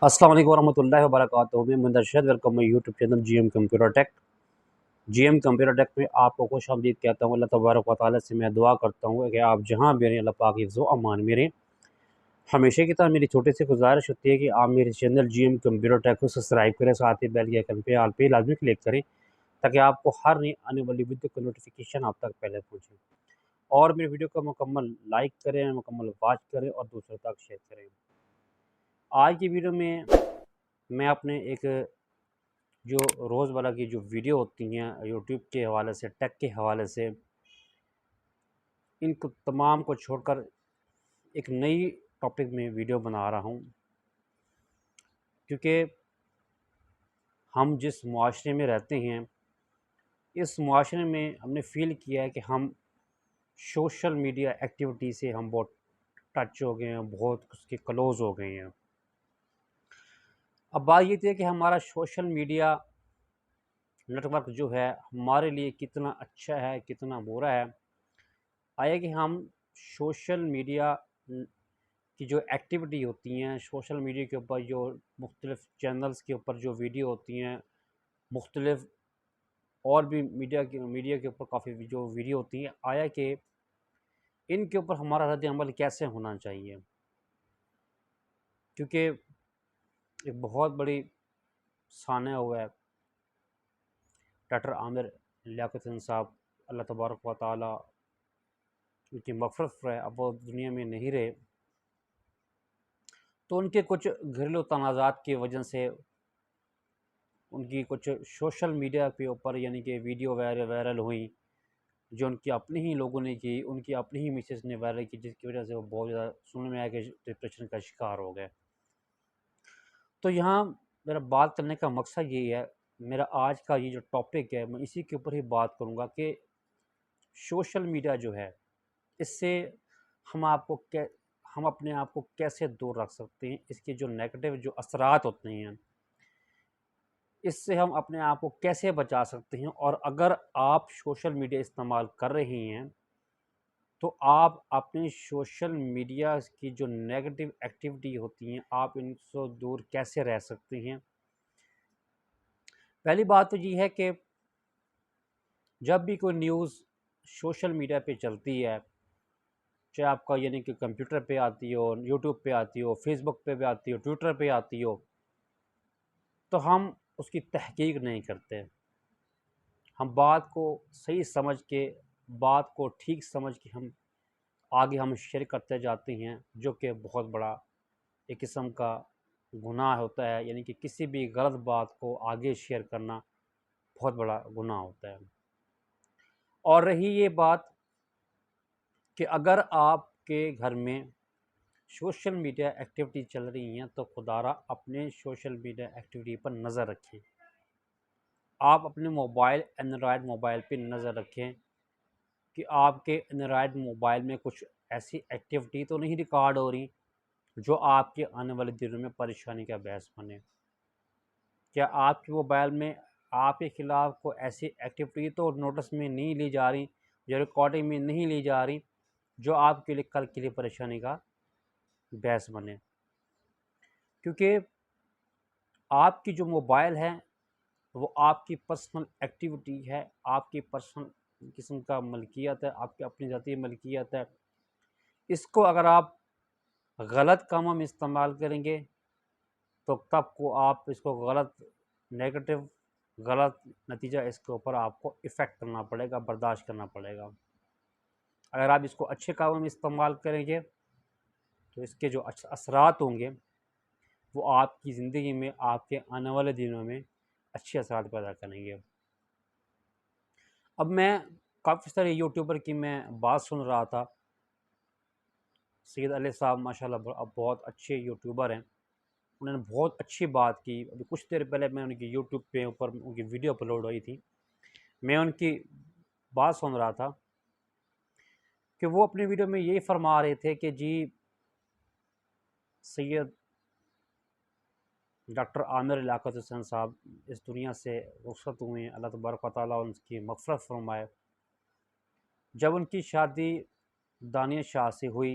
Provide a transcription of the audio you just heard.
अस्सलाम वालेकुम वरहमतुल्लाहि वबरकातुहू। मैं मुंदरशद welcome my YouTube channel GM computer tech. GM computer tech में आपको खुश आमदीद कहता हूँ। अल्लाह तबारक व तआला से मैं दुआ करता हूँ कि आप जहाँ भी रहें अल्लाह पाक हिफ्ज़ व अमान में रहें। हमेशा की तरह मेरी छोटी सी गुजारिश होती है कि आप मेरे चैनल GM कंप्यूटर टेक को सब्सक्राइब करें, साथ ही बेल के आइकन पे ऑल पे लाजमी क्लिक करें ताकि आपको हर नई आने वाली वीडियो का नोटिफिकेशन आप तक पहले पहुँचे। और मेरी वीडियो को मुकम्मल लाइक करें, मुकम्मल वॉच करें और दूसरों तक शेयर करें। आज की वीडियो में मैं अपने एक जो रोज़मर्रा की जो वीडियो होती हैं यूट्यूब के हवाले से, टेक के हवाले से, इन तमाम को छोड़कर एक नई टॉपिक में वीडियो बना रहा हूँ, क्योंकि हम जिस मुआशरे में रहते हैं, इस मुआशरे में हमने फ़ील किया है कि हम सोशल मीडिया एक्टिविटी से हम बहुत टच हो गए हैं, बहुत उसके क्लोज़ हो गए हैं। अब बात ये थी कि हमारा सोशल मीडिया नेटवर्क जो है हमारे लिए कितना अच्छा है, कितना बुरा है। आया कि हम सोशल मीडिया की जो एक्टिविटी होती हैं, सोशल मीडिया के ऊपर जो मुख्तलिफ़ चैनल्स के ऊपर जो वीडियो होती हैं, मुख्तलिफ़ और भी मीडिया के ऊपर काफ़ी जो वीडियो होती हैं, आया कि इनके ऊपर हमारा रद्द अमल कैसे होना चाहिए। क्योंकि एक बहुत बड़ी सानिया हुआ है डॉक्टर आमिर लियाकत साहब, अल्लाह तबारक व तआला उनकी मग़फ़िरत फ़रमाए। अब वो दुनिया में नहीं रहे, तो उनके कुछ घरेलू तनाज़ात की वजह से उनकी कुछ सोशल मीडिया के ऊपर यानी कि वीडियो वायरल हुई, जो उनकी अपने ही लोगों ने की, उनकी अपनी ही मिसेस ने वायरल की, जिसकी वजह से वो बहुत ज़्यादा सुनने में आया कि डिप्रेशन का शिकार हो गए। तो यहाँ मेरा बात करने का मकसद यही है, मेरा आज का ये जो टॉपिक है मैं इसी के ऊपर ही बात करूँगा कि सोशल मीडिया जो है, इससे हम आपको कै हम अपने आप को कैसे दूर रख सकते हैं, इसके जो नेगेटिव जो असरात होते हैं, इससे हम अपने आप को कैसे बचा सकते हैं। और अगर आप सोशल मीडिया इस्तेमाल कर रहे हैं, तो आप अपने सोशल मीडिया की जो नेगेटिव एक्टिविटी होती हैं, आप इनसे दूर कैसे रह सकते हैं। पहली बात तो ये है कि जब भी कोई न्यूज़ सोशल मीडिया पे चलती है, चाहे आपका यानी कि कंप्यूटर पे आती हो, यूट्यूब पे आती हो, फेसबुक पे भी आती हो, ट्विटर पे आती हो, तो हम उसकी तहकीक नहीं करते। हम बात को सही समझ के, बात को ठीक समझ के आगे हम शेयर करते जाते हैं, जो कि बहुत बड़ा एक किस्म का गुनाह होता है। यानी कि किसी भी गलत बात को आगे शेयर करना बहुत बड़ा गुनाह होता है। और रही ये बात कि अगर आपके घर में सोशल मीडिया एक्टिविटी चल रही हैं, तो खुदारा अपने सोशल मीडिया एक्टिविटी पर नज़र रखें। आप अपने एंड्रॉयड मोबाइल पे नज़र रखें कि आपके एंड्रॉयड मोबाइल में कुछ ऐसी एक्टिविटी तो नहीं रिकॉर्ड हो रही जो आपके आने वाले दिनों में परेशानी का बायस बने। क्या आपके मोबाइल में आपके ख़िलाफ़ कोई ऐसी एक्टिविटी तो नोटिस में नहीं ली जा रही, जो रिकॉर्डिंग में नहीं ली जा रही, जो आपके लिए कल के लिए परेशानी का बायस बने। क्योंकि आपकी जो मोबाइल है वो आपकी पर्सनल एक्टिविटी है, आपकी पर्सनल किस्म का मलकियत है, आपकी अपनी ज़ाती मलकियत है। इसको अगर आप गलत कामों में इस्तेमाल करेंगे, तो तब को आप इसको नेगेटिव गलत नतीजा इसके ऊपर आपको इफ़ेक्ट करना पड़ेगा, बर्दाश्त करना पड़ेगा। अगर आप इसको अच्छे कामों में इस्तेमाल करेंगे, तो इसके जो असरात होंगे वो आपकी ज़िंदगी में, आपके आने वाले दिनों में अच्छे असरात पैदा करेंगे। अब मैं काफ़ी सारे यूट्यूबर की मैं बात सुन रहा था। सैयद अली साहब माशाल्लाह अब बहुत अच्छे यूट्यूबर हैं। उन्होंने बहुत अच्छी बात की। अभी कुछ देर पहले मैं उनकी यूट्यूब पे ऊपर उनकी वीडियो अपलोड हुई थी। मैं उनकी बात सुन रहा था कि वो अपनी वीडियो में यही फरमा रहे थे कि जी सैयद डॉक्टर आमिर लियाकत हुसैन साहब इस दुनिया से रुखसत हुए हैं, अल्लाह तबारक व तआला उनकी मग़फ़िरत फ़रमाए। जब उनकी शादी दानिया शाह से हुई,